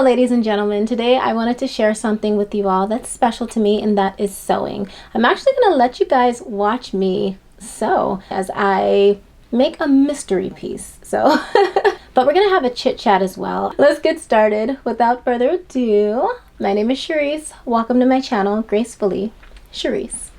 So ladies and gentlemen, today I wanted to share something with you all that's special to me, and that is sewing. I'm actually going to let you guys watch me sew as I make a mystery piece. So, but we're going to have a chit chat as well. Let's get started. Without further ado, my name is Charrese. Welcome to my channel, Gracefully, Charrese.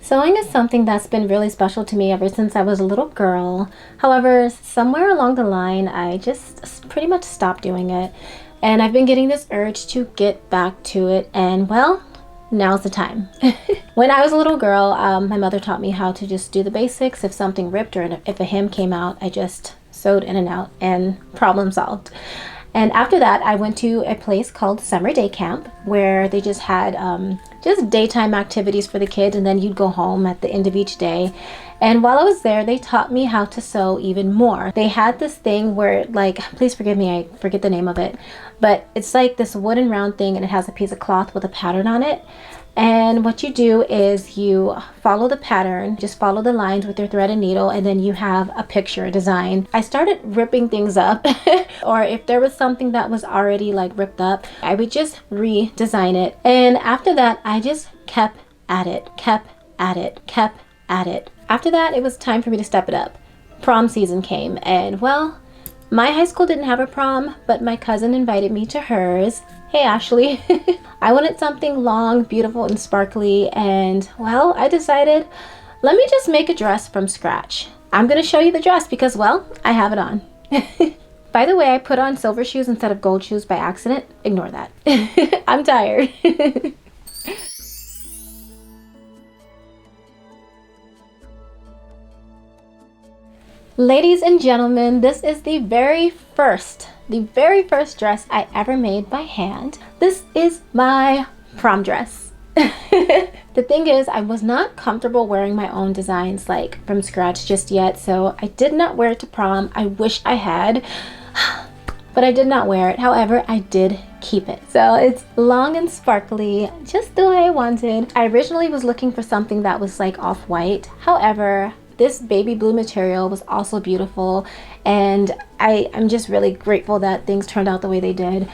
Sewing is something that's been really special to me ever since I was a little girl. However, somewhere along the line, I just pretty much stopped doing it. And I've been getting this urge to get back to it, and well, now's the time. When I was a little girl, my mother taught me how to just do the basics. If something ripped or if a hem came out, I just sewed in and out and problem solved. And after that, I went to a place called Summer Day Camp, where they just had just daytime activities for the kids, and then you'd go home at the end of each day. And while I was there, they taught me how to sew even more. They had this thing where, like, please forgive me, I forget the name of it, but it's like this wooden round thing, and it has a piece of cloth with a pattern on it. And what you do is you follow the pattern, just follow the lines with your thread and needle, and then you have a picture, a design. I started ripping things up, or if there was something that was already like ripped up, I would just redesign it. And after that, I just kept at it, kept at it, kept at it. After that, it was time for me to step it up. Prom season came, and well, my high school didn't have a prom, but my cousin invited me to hers. Hey Ashley. I wanted something long, beautiful, and sparkly, and well, I decided, let me just make a dress from scratch. I'm gonna show you the dress because, well, I have it on. By the way, I put on silver shoes instead of gold shoes by accident. Ignore that. I'm tired. Ladies and gentlemen, this is the very first dress I ever made by hand. This is my prom dress. The thing is, I was not comfortable wearing my own designs like from scratch just yet, so I did not wear it to prom. I wish I had, but I did not wear it. However, I did keep it. So it's long and sparkly, just the way I wanted. I originally was looking for something that was like off-white. However, this baby blue material was also beautiful, and I'm just really grateful that things turned out the way they did.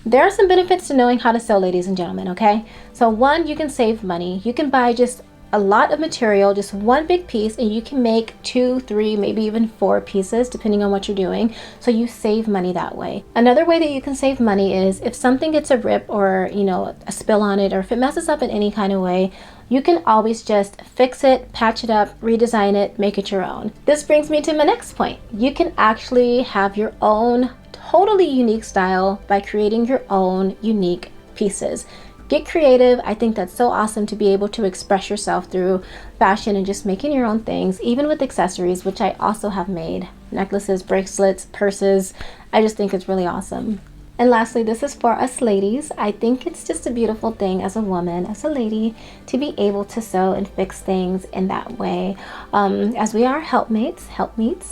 There are some benefits to knowing how to sew, ladies and gentlemen, okay? So one, you can save money. You can buy just a lot of material, just one big piece, and you can make 2, 3, maybe even 4 pieces depending on what you're doing. So you save money that way. Another way that you can save money is if something gets a rip or, you know, a spill on it, or if it messes up in any kind of way, you can always just fix it, patch it up, redesign it, make it your own. This brings me to my next point. You can actually have your own totally unique style by creating your own unique pieces. Get creative. I think that's so awesome to be able to express yourself through fashion and just making your own things, even with accessories, which I also have made. Necklaces, bracelets, purses. I just think it's really awesome. And lastly, this is for us ladies. I think it's just a beautiful thing as a woman, as a lady, to be able to sew and fix things in that way. As we are helpmeets,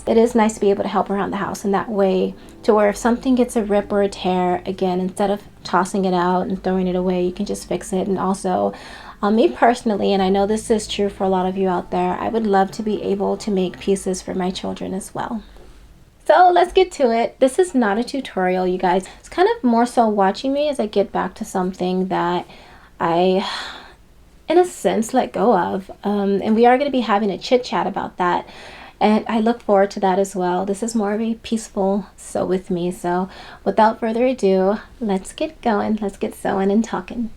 it is nice to be able to help around the house in that way, to where if something gets a rip or a tear, again, instead of tossing it out and throwing it away, you can just fix it. And also, me personally, and I know this is true for a lot of you out there, I would love to be able to make pieces for my children as well. So let's get to it. This is not a tutorial, you guys. It's kind of more so watching me as I get back to something that I, in a sense, let go of. And we are going to be having a chit chat about that. And I look forward to that as well. This is more of a peaceful sew with me. So without further ado, let's get going. Let's get sewing and talking.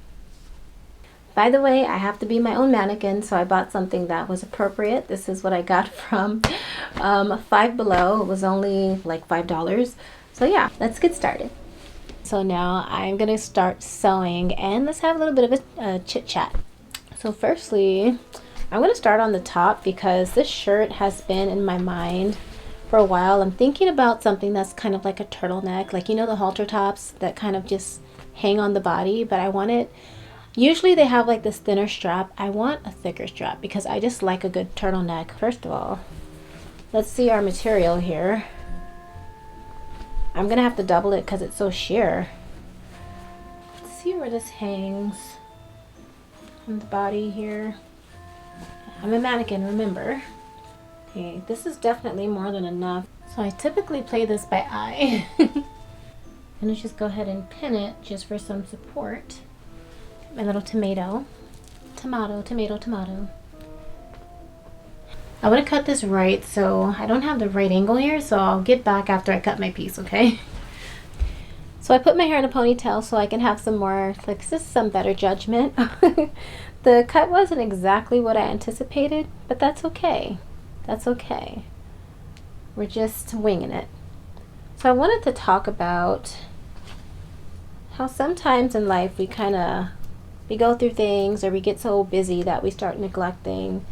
By the way, I have to be my own mannequin, so I bought something that was appropriate. This is what I got from Five Below. It was only like $5. So yeah, let's get started. So now I'm gonna start sewing, and let's have a little bit of a chit chat. So firstly, I'm gonna start on the top because this shirt has been in my mind for a while. I'm thinking about something that's kind of like a turtleneck, like, you know, the halter tops that kind of just hang on the body, but I want it, usually they have like this thinner strap. I want a thicker strap because I just like a good turtleneck. First of all, let's see our material here. I'm gonna have to double it because it's so sheer. Let's see where this hangs on the body here. I'm a mannequin, remember. Okay, this is definitely more than enough. So I typically play this by eye. I'm gonna just go ahead and pin it just for some support. My little tomato. Tomato. I want to cut this right, so I don't have the right angle here, so I'll get back after I cut my piece, okay? So I put my hair in a ponytail so I can have some more, like, just some better judgment. The cut wasn't exactly what I anticipated, but that's okay. That's okay. We're just winging it. So I wanted to talk about how sometimes in life we go through things, or we get so busy that we start neglecting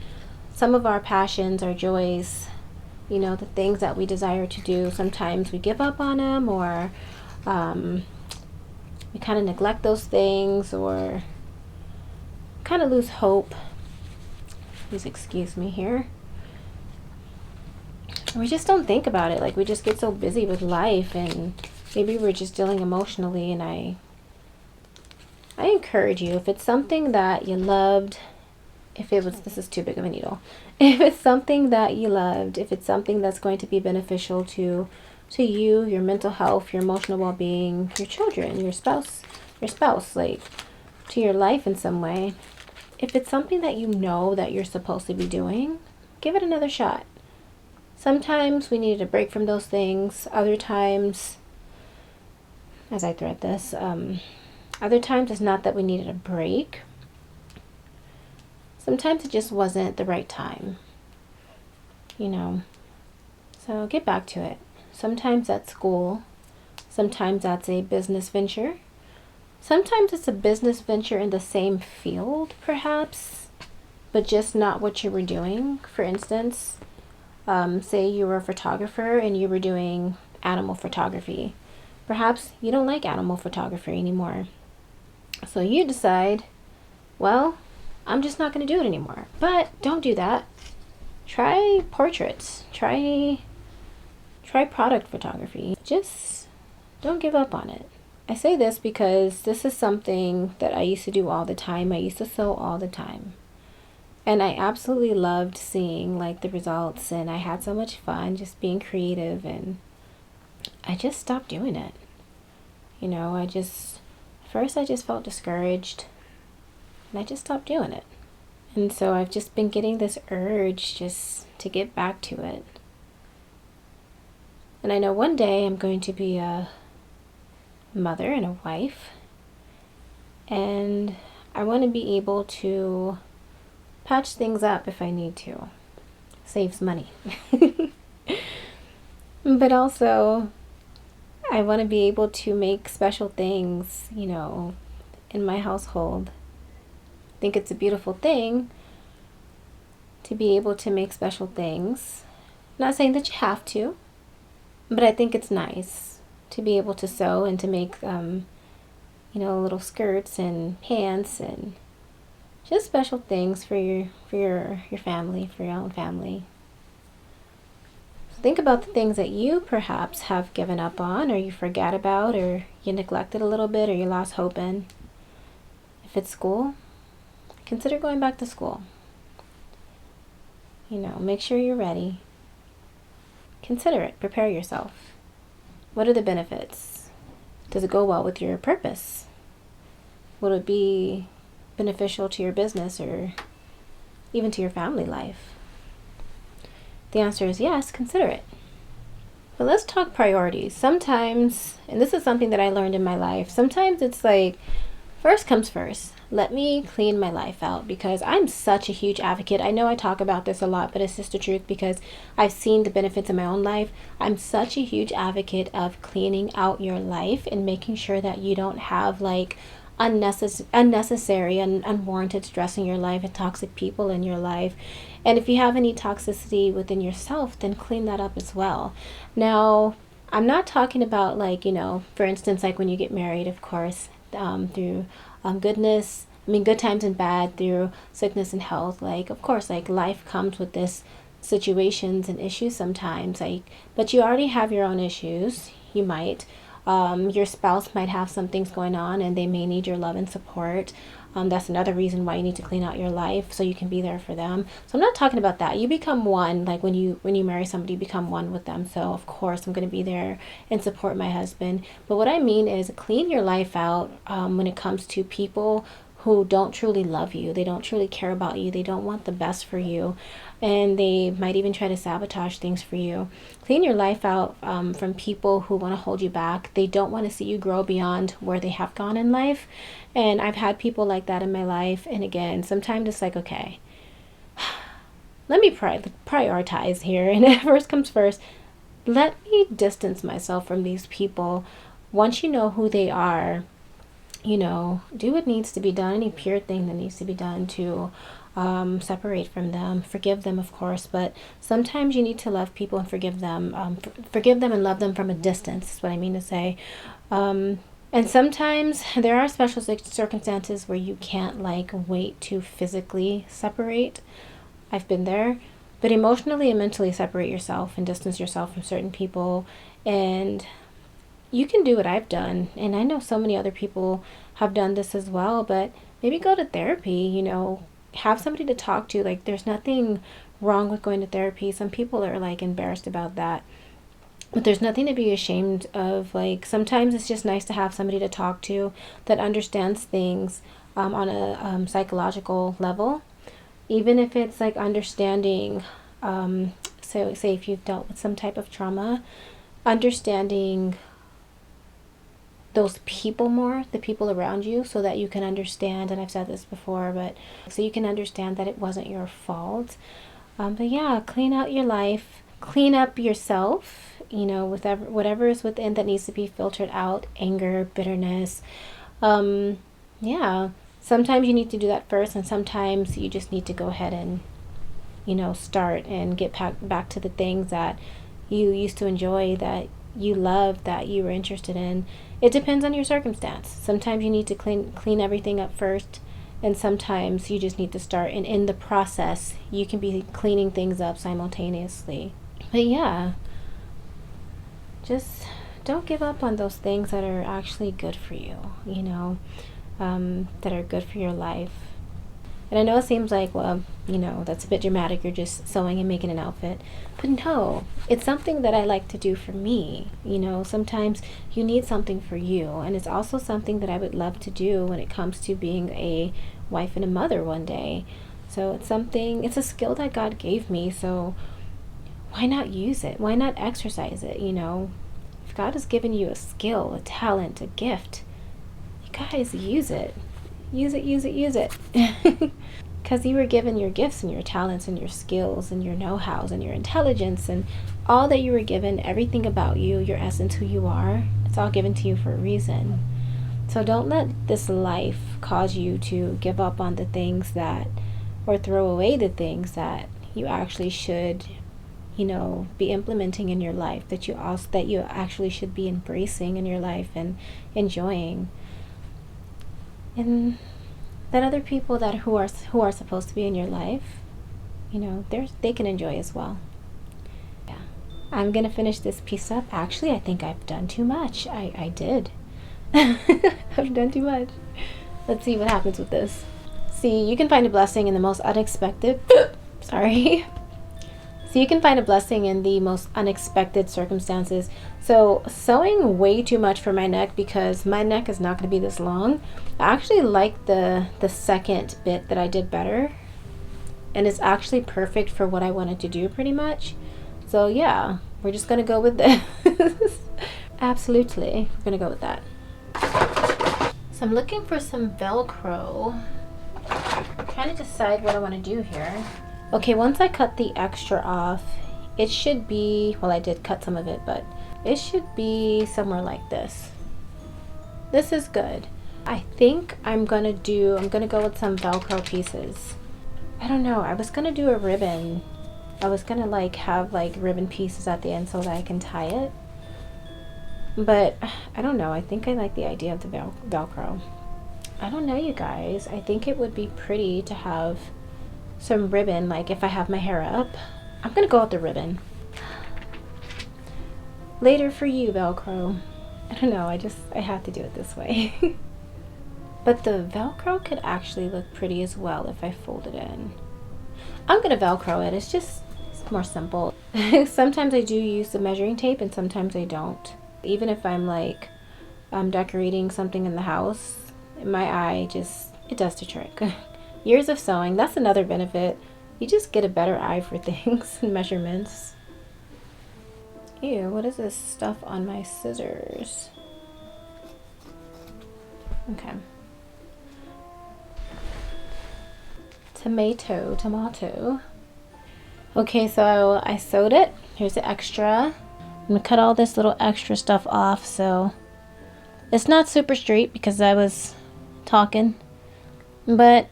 some of our passions, our joys, you know, the things that we desire to do. Sometimes we give up on them, or we kind of neglect those things, or kind of lose hope. Please excuse me here. We just don't think about it. Like, we just get so busy with life, and maybe we're just dealing emotionally. And I encourage you, if it's something that you loved, this is too big of a needle. If it's something that you loved, if it's something that's going to be beneficial to you, your mental health, your emotional well-being, your children, your spouse, like, to your life in some way, if it's something that you know that you're supposed to be doing, give it another shot. Sometimes we need a break from those things. Other times, as I thread this, other times it's not that we needed a break. Sometimes it just wasn't the right time, you know. So get back to it. Sometimes that's school. Sometimes that's a business venture. Sometimes it's a business venture in the same field, perhaps, but just not what you were doing. For instance, say you were a photographer and you were doing animal photography. Perhaps you don't like animal photography anymore. So you decide, well, I'm just not going to do it anymore. But don't do that. Try portraits. Try product photography. Just don't give up on it. I say this because this is something that I used to do all the time. I used to sew all the time. And I absolutely loved seeing, like, the results, and I had so much fun just being creative, and I just stopped doing it. You know, first I just felt discouraged, and I just stopped doing it. And so I've just been getting this urge just to get back to it. And I know one day I'm going to be a mother and a wife, and I want to be able to patch things up if I need to. Saves money. But also, I want to be able to make special things, you know, in my household. I think it's a beautiful thing to be able to make special things. I'm not saying that you have to, but I think it's nice to be able to sew and to make, you know, little skirts and pants and just special things for your family, for your own family. So think about the things that you perhaps have given up on, or you forgot about, or you neglected a little bit, or you lost hope in. If it's school, consider going back to school. You know, make sure you're ready. Consider it. Prepare yourself. What are the benefits? Does it go well with your purpose? Will it be beneficial to your business or even to your family life? The answer is yes, consider it. But let's talk priorities. Sometimes, and this is something that I learned in my life, sometimes it's like, first comes first. Let me clean my life out, because I'm such a huge advocate. I know I talk about this a lot, but it's just the truth because I've seen the benefits in my own life. I'm such a huge advocate of cleaning out your life and making sure that you don't have like unnecessary and unwarranted stress in your life and toxic people in your life. And if you have any toxicity within yourself, then clean that up as well. Now, I'm not talking about like, for instance, like when you get married, of course, through good times and bad, through sickness and health. Like, of course, like life comes with this situations and issues sometimes, like, but you already have your own issues. You might, your spouse might have some things going on and they may need your love and support. That's another reason why you need to clean out your life, so you can be there for them. So I'm not talking about that. You become one, like when you marry somebody, you become one with them. So of course I'm going to be there and support my husband. But what I mean is clean your life out when it comes to people who don't truly love you. They don't truly care about you. They don't want the best for you. And they might even try to sabotage things for you. Clean your life out from people who want to hold you back. They don't want to see you grow beyond where they have gone in life. And I've had people like that in my life. And again, sometimes it's like, okay, let me prioritize here. And first comes first. Let me distance myself from these people. Once you know who they are, do what needs to be done, any pure thing that needs to be done to separate from them. Forgive them, of course, but sometimes you need to love people and forgive them. Forgive them and love them from a distance, is what I mean to say. And sometimes there are special circumstances where you can't wait to physically separate. I've been there. But emotionally and mentally separate yourself and distance yourself from certain people. And you can do what I've done, and I know so many other people have done this as well, but maybe go to therapy, have somebody to talk to. Like, there's nothing wrong with going to therapy. Some people are embarrassed about that, but there's nothing to be ashamed of. Like, sometimes it's just nice to have somebody to talk to that understands things on a psychological level, even if it's understanding, so say if you've dealt with some type of trauma, understanding those people more, the people around you, so that you can understand, and I've said this before, but so you can understand that it wasn't your fault. But yeah, clean out your life, clean up yourself, with whatever is within that needs to be filtered out, anger, bitterness. Yeah, sometimes you need to do that first, and sometimes you just need to go ahead and, start and get back to the things that you used to enjoy, that you loved, that you were interested in. It depends on your circumstance. Sometimes you need to clean everything up first, and sometimes you just need to start, and in the process you can be cleaning things up simultaneously. But yeah, just don't give up on those things that are actually good for you, that are good for your life. And I know it seems like, well, that's a bit dramatic. You're just sewing and making an outfit. But no, it's something that I like to do for me. Sometimes you need something for you. And it's also something that I would love to do when it comes to being a wife and a mother one day. So it's a skill that God gave me. So why not use it? Why not exercise it? If God has given you a skill, a talent, a gift, you guys use it. Use it, use it, use it. Because you were given your gifts and your talents and your skills and your know-hows and your intelligence and all that you were given, everything about you, your essence, who you are, it's all given to you for a reason. So don't let this life cause you to give up on the things that, or throw away the things that you actually should, be implementing in your life, that you actually should be embracing in your life and enjoying. And that other people who are supposed to be in your life, they can enjoy as well. Yeah, I'm gonna finish this piece up. Actually, I think I've done too much. I did. I've done too much. Let's see what happens with this. See, you can find a blessing in the most unexpected. Sorry. So you can find a blessing in the most unexpected circumstances. So sewing way too much for my neck, because my neck is not going to be this long. I actually like the second bit that I did better. And it's actually perfect for what I wanted to do pretty much. So yeah, we're just going to go with this. Absolutely. We're going to go with that. So I'm looking for some Velcro. I'm trying to decide what I want to do here. Okay, once I cut the extra off, it should be, well, I did cut some of it, but it should be somewhere like this. This is good. I think I'm gonna go with some Velcro pieces. I don't know, I was gonna do a ribbon. I was gonna like have like ribbon pieces at the end so that I can tie it. But I don't know, I think I like the idea of the Velcro. I don't know, you guys. I think it would be pretty to have some ribbon, like if I have my hair up. I'm gonna go with the ribbon. Later for you, Velcro. I don't know, I have to do it this way. But the Velcro could actually look pretty as well if I fold it in. I'm gonna Velcro it. It's more simple. Sometimes I do use the measuring tape and sometimes I don't. Even if I'm like decorating something in the house, my eye it does the trick. Years of sewing, that's another benefit. You just get a better eye for things and measurements. Ew, what is this stuff on my scissors? Okay. Tomato. Okay, so I sewed it. Here's the extra. I'm gonna cut all this little extra stuff off, so it's not super straight because I was talking, but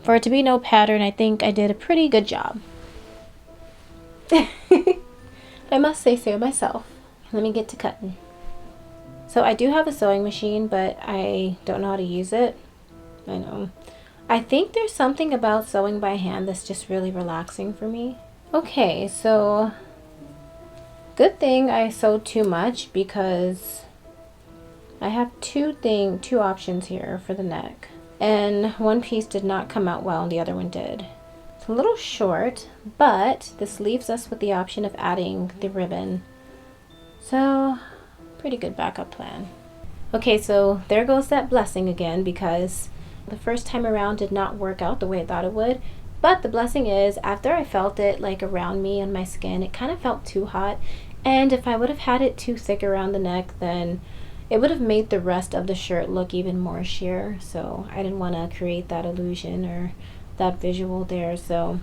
for it to be no pattern, I think I did a pretty good job. I must say so myself. Let me get to cutting. So I do have a sewing machine, but I don't know how to use it. I know. I think there's something about sewing by hand that's just really relaxing for me. Okay, so good thing I sewed too much because I have two options here for the neck. And one piece did not come out well and the other one did. It's a little short, but this leaves us with the option of adding the ribbon. So, pretty good backup plan. Okay, so there goes that blessing again because the first time around did not work out the way I thought it would. But the blessing is, after I felt it like around me and my skin, it kind of felt too hot. And if I would have had it too thick around the neck, then it would have made the rest of the shirt look even more sheer. So I didn't want to create that illusion or that visual there. So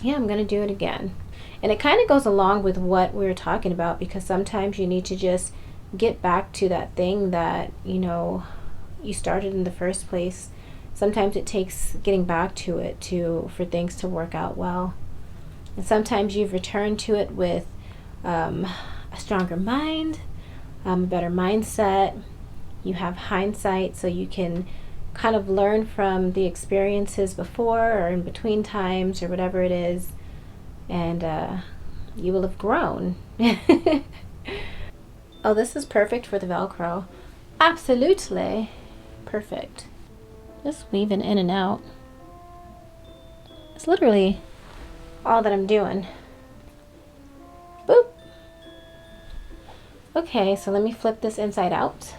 yeah, I'm going to do it again. And it kind of goes along with what we were talking about, because sometimes you need to just get back to that thing that, you know, you started in the first place. Sometimes it takes getting back to it for things to work out well. And sometimes you've returned to it with a stronger mind, a better mindset. You have hindsight, so you can kind of learn from the experiences before or in between times or whatever it is, and you will have grown. Oh, this is perfect for the Velcro. Absolutely perfect. Just weaving in and out. It's literally all that I'm doing. Boop. Okay, so let me flip this inside out.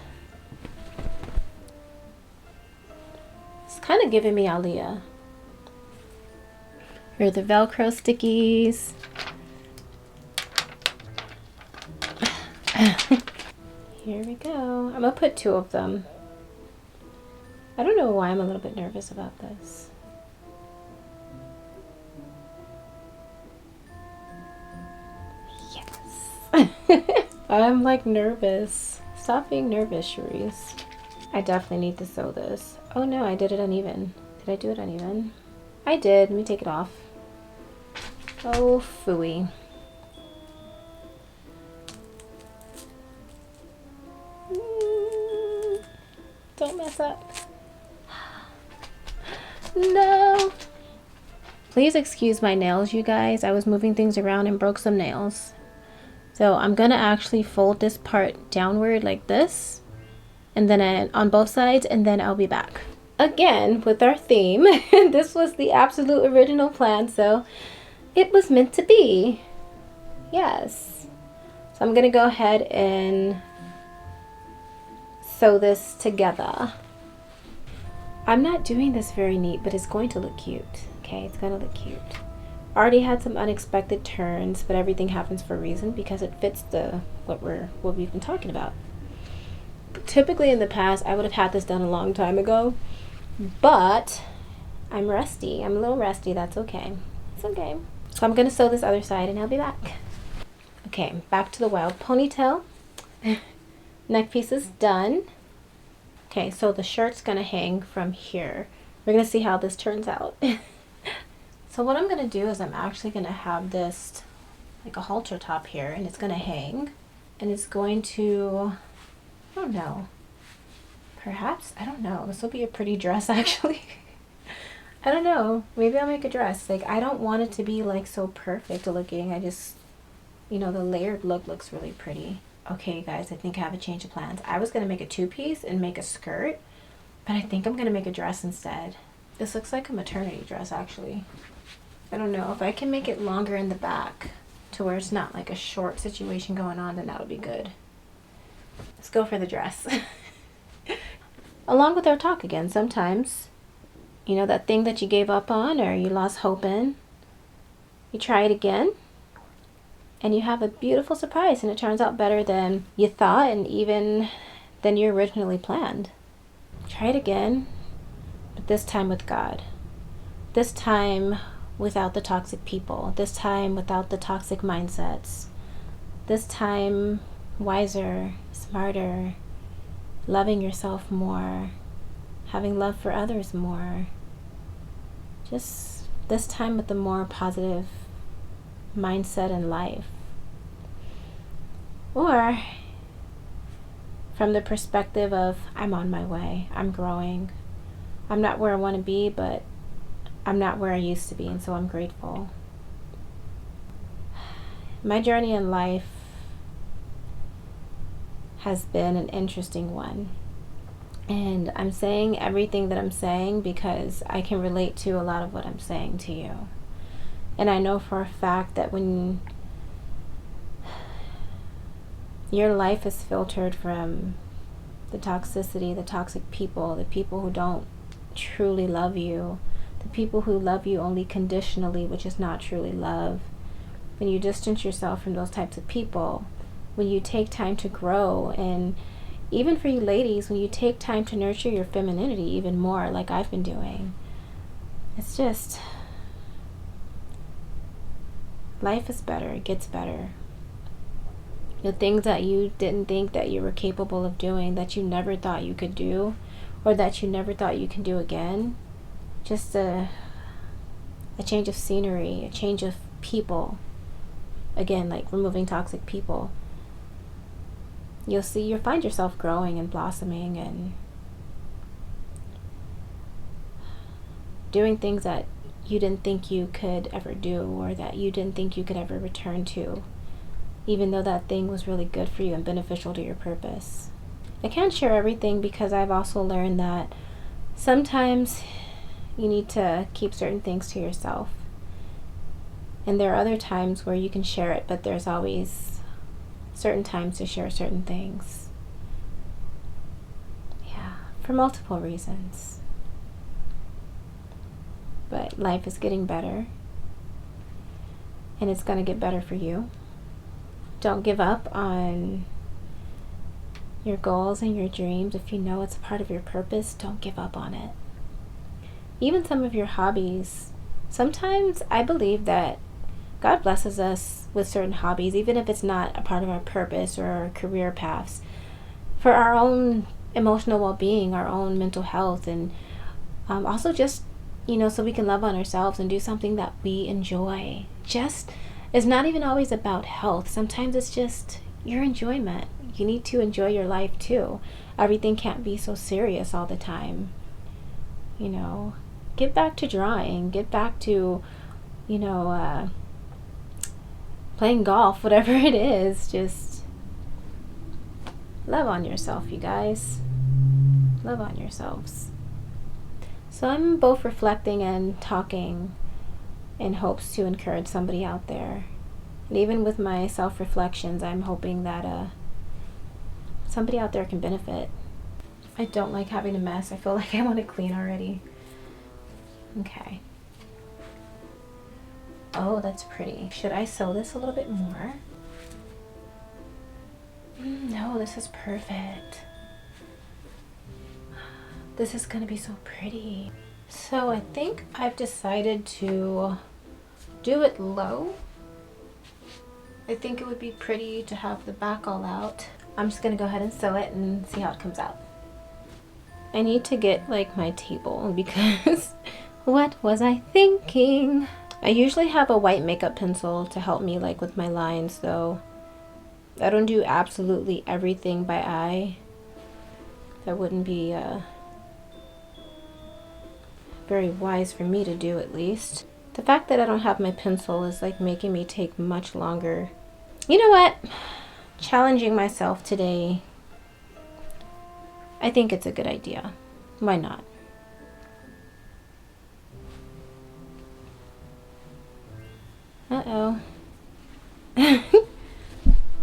It's kind of giving me Aaliyah. Here are the Velcro stickies. Here we go. I'm gonna put 2 of them. I don't know why I'm a little bit nervous about this. Yes. I'm like nervous. Stop being nervous, Charrese. I definitely need to sew this. Oh no, I did it uneven. Did I do it uneven? I did. Let me take it off. Oh, phooey. Don't mess up. No. Please excuse my nails, you guys. I was moving things around and broke some nails. So I'm gonna actually fold this part downward like this, and then on both sides, and then I'll be back. Again, with our theme. This was the absolute original plan, so it was meant to be. Yes. So I'm gonna go ahead and sew this together. I'm not doing this very neat, but it's going to look cute. Okay, it's gonna look cute. Already had some unexpected turns, but everything happens for a reason because it fits what we've been talking about. Typically in the past, I would have had this done a long time ago, but I'm rusty. I'm a little rusty. That's okay. It's okay. So I'm gonna sew this other side and I'll be back. Okay, back to the wild ponytail. Neck piece is done. Okay, so the shirt's gonna hang from here. We're gonna see how this turns out. So what I'm gonna do is I'm actually gonna have this like a halter top here, and it's gonna hang, and it's going to, I don't know, perhaps, I don't know, this will be a pretty dress actually. I don't know, maybe I'll make a dress. Like, I don't want it to be like so perfect looking. I just, you know, the layered look looks really pretty. Okay, guys, I think I have a change of plans. I was gonna make a two-piece and make a skirt, but I think I'm gonna make a dress instead. This looks like a maternity dress actually. I don't know, if I can make it longer in the back to where it's not like a short situation going on, then that'll be good. Let's go for the dress. Along with our talk again, sometimes, you know, that thing that you gave up on or you lost hope in, you try it again and you have a beautiful surprise, and it turns out better than you thought and even than you originally planned. Try it again, but this time with God. This time without the toxic people. This time without the toxic mindsets. This time wiser, smarter, loving yourself more, having love for others more. Just this time with a more positive mindset in life. Or from the perspective of, I'm on my way, I'm growing. I'm not where I want to be, but I'm not where I used to be, and so I'm grateful. My journey in life has been an interesting one. And I'm saying everything that I'm saying because I can relate to a lot of what I'm saying to you. And I know for a fact that when your life is filtered from the toxicity, the toxic people, the people who don't truly love you, the people who love you only conditionally, which is not truly love, when you distance yourself from those types of people, when you take time to grow, and even for you ladies, when you take time to nurture your femininity even more, like I've been doing, it's just, life is better, it gets better. The things that you didn't think that you were capable of doing, that you never thought you could do, or that you never thought you can do again, just a change of scenery, a change of people, again, like removing toxic people, you'll find yourself growing and blossoming and doing things that you didn't think you could ever do, or that you didn't think you could ever return to, even though that thing was really good for you and beneficial to your purpose. I can't share everything because I've also learned that sometimes you need to keep certain things to yourself. And there are other times where you can share it, but there's always certain times to share certain things. Yeah, for multiple reasons. But life is getting better, and it's going to get better for you. Don't give up on your goals and your dreams. If you know it's a part of your purpose, don't give up on it. Even some of your hobbies, sometimes I believe that God blesses us with certain hobbies, even if it's not a part of our purpose or our career paths, for our own emotional well-being, our own mental health, and also just, you know, so we can love on ourselves and do something that we enjoy. Just, it's not even always about health. Sometimes it's just your enjoyment. You need to enjoy your life too. Everything can't be so serious all the time. You know, get back to drawing, get back to, you know, playing golf, whatever it is. Just love on yourself, you guys. Love on yourselves. So I'm both reflecting and talking in hopes to encourage somebody out there. And even with my self-reflections, I'm hoping that somebody out there can benefit. I don't like having a mess. I feel like I want to clean already. Okay. Oh, that's pretty. Should I sew this a little bit more? No, this is perfect. This is gonna be so pretty. So I think I've decided to do it low. I think it would be pretty to have the back all out. I'm just gonna go ahead and sew it and see how it comes out. I need to get like my table because what was I thinking? I usually have a white makeup pencil to help me like with my lines, though. I don't do absolutely everything by eye. That wouldn't be very wise for me to do, at least. The fact that I don't have my pencil is like making me take much longer. You know what? Challenging myself today, I think it's a good idea. Why not? Uh-oh.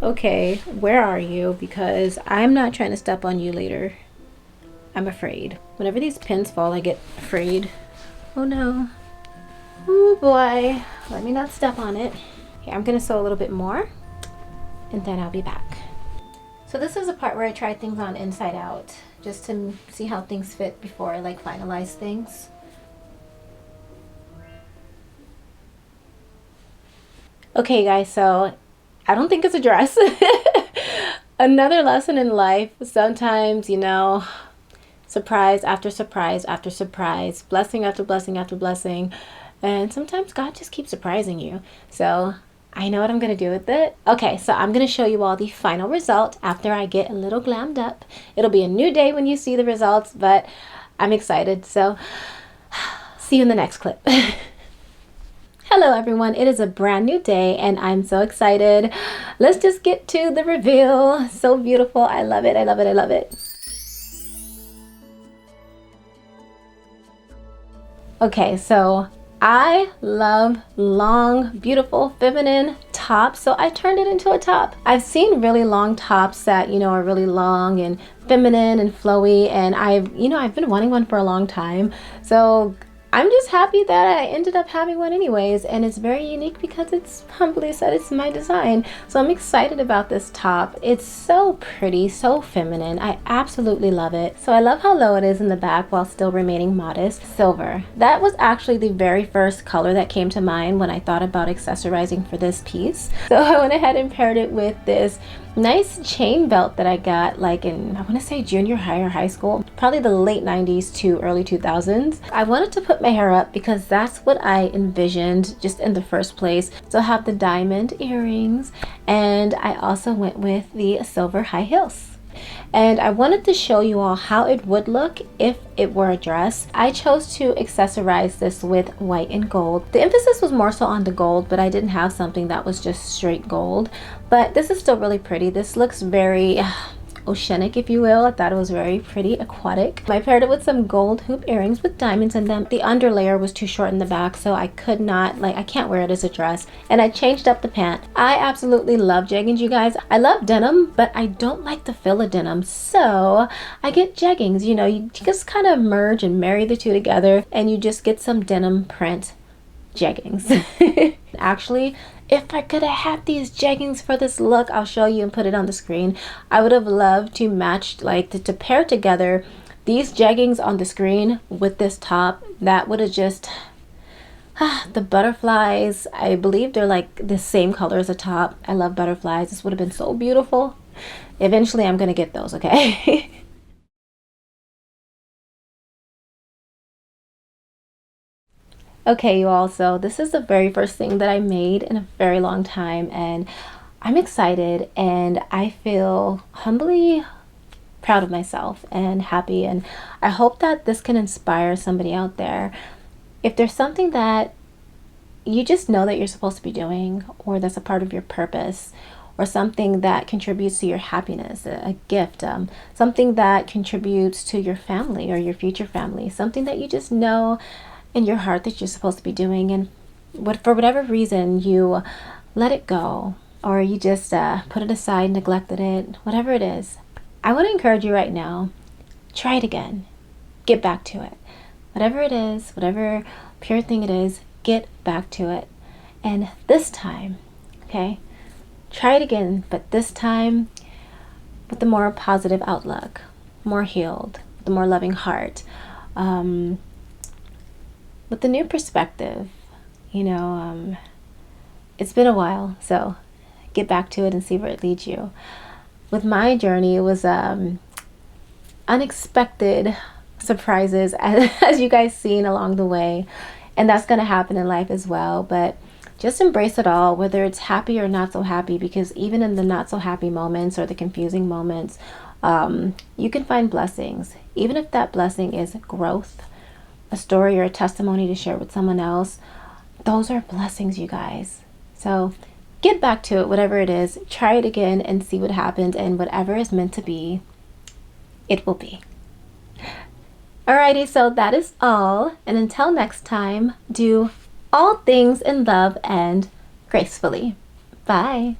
Okay, where are you? Because I'm not trying to step on you later. I'm afraid. Whenever these pins fall, I get afraid. Oh no. Oh boy. Let me not step on it. Okay, I'm gonna sew a little bit more and then I'll be back. So this is a part where I try things on inside out, just to see how things fit before I like finalize things. Okay guys, so I don't think it's a dress. Another lesson in life. Sometimes, you know, surprise after surprise after surprise, blessing after blessing after blessing, and sometimes God just keeps surprising you. So I know what I'm gonna do with it. Okay, so I'm gonna show you all the final result after I get a little glammed up. It'll be a new day when you see the results, but I'm excited. So see you in the next clip. Hello everyone, it is a brand new day and I'm so excited. Let's just get to the reveal. So beautiful, I love it, I love it, I love it. Okay, so I love long, beautiful, feminine tops, so I turned it into a top. I've seen really long tops that, you know, are really long and feminine and flowy, and I've been wanting one for a long time. So I'm just happy that I ended up having one anyways, and it's very unique because it's, humbly said, it's my design. So I'm excited about this top. It's so pretty, so feminine. I absolutely love it. So I love how low it is in the back while still remaining modest. Silver. That was actually the very first color that came to mind when I thought about accessorizing for this piece. So I went ahead and paired it with this nice chain belt that I got like in, I want to say junior high or high school, probably the late 90s to early 2000s. I wanted to put my hair up because that's what I envisioned just in the first place. So I have the diamond earrings, and I also went with the silver high heels. And I wanted to show you all how it would look if it were a dress. I chose to accessorize this with white and gold. The emphasis was more so on the gold, but I didn't have something that was just straight gold. But this is still really pretty. This looks very oceanic, if you will. I thought it was very pretty, aquatic. I paired it with some gold hoop earrings with diamonds in them. The underlayer was too short in the back, so I could not, like, I can't wear it as a dress. And I changed up the pant. I absolutely love jeggings, you guys. I love denim, but I don't like the feel of denim, so I get jeggings. You know, you just kind of merge and marry the two together, and you just get some denim print jeggings. Actually, if I could have had these jeggings for this look, I'll show you and put it on the screen. I would have loved to match, like to pair together these jeggings on the screen with this top. That would have just, the butterflies, I believe they're like the same color as the top. I love butterflies. This would have been so beautiful. Eventually I'm gonna get those, okay? Okay, you all, so this is the very first thing that I made in a very long time, and I'm excited and I feel humbly proud of myself and happy, and I hope that this can inspire somebody out there. If there's something that you just know that you're supposed to be doing, or that's a part of your purpose, or something that contributes to your happiness, a gift, something that contributes to your family or your future family, something that you just know in your heart that you're supposed to be doing, and for whatever reason you let it go, or you just put it aside, neglected it, whatever it is, I want to encourage you right now, try it again, get back to it. Whatever it is, whatever pure thing it is, get back to it. And this time, okay, try it again, but this time with a more positive outlook, more healed, with a more loving heart, with a new perspective. You know, it's been a while, so get back to it and see where it leads you. With my journey, it was unexpected surprises as you guys seen along the way, and that's going to happen in life as well. But just embrace it all, whether it's happy or not so happy, because even in the not so happy moments or the confusing moments, you can find blessings. Even if that blessing is growth, a story or a testimony to share with someone else, those are blessings, you guys. So get back to it, whatever it is. Try it again and see what happens, and whatever is meant to be, it will be. Alrighty, so that is all. And until next time, do all things in love and gracefully. Bye.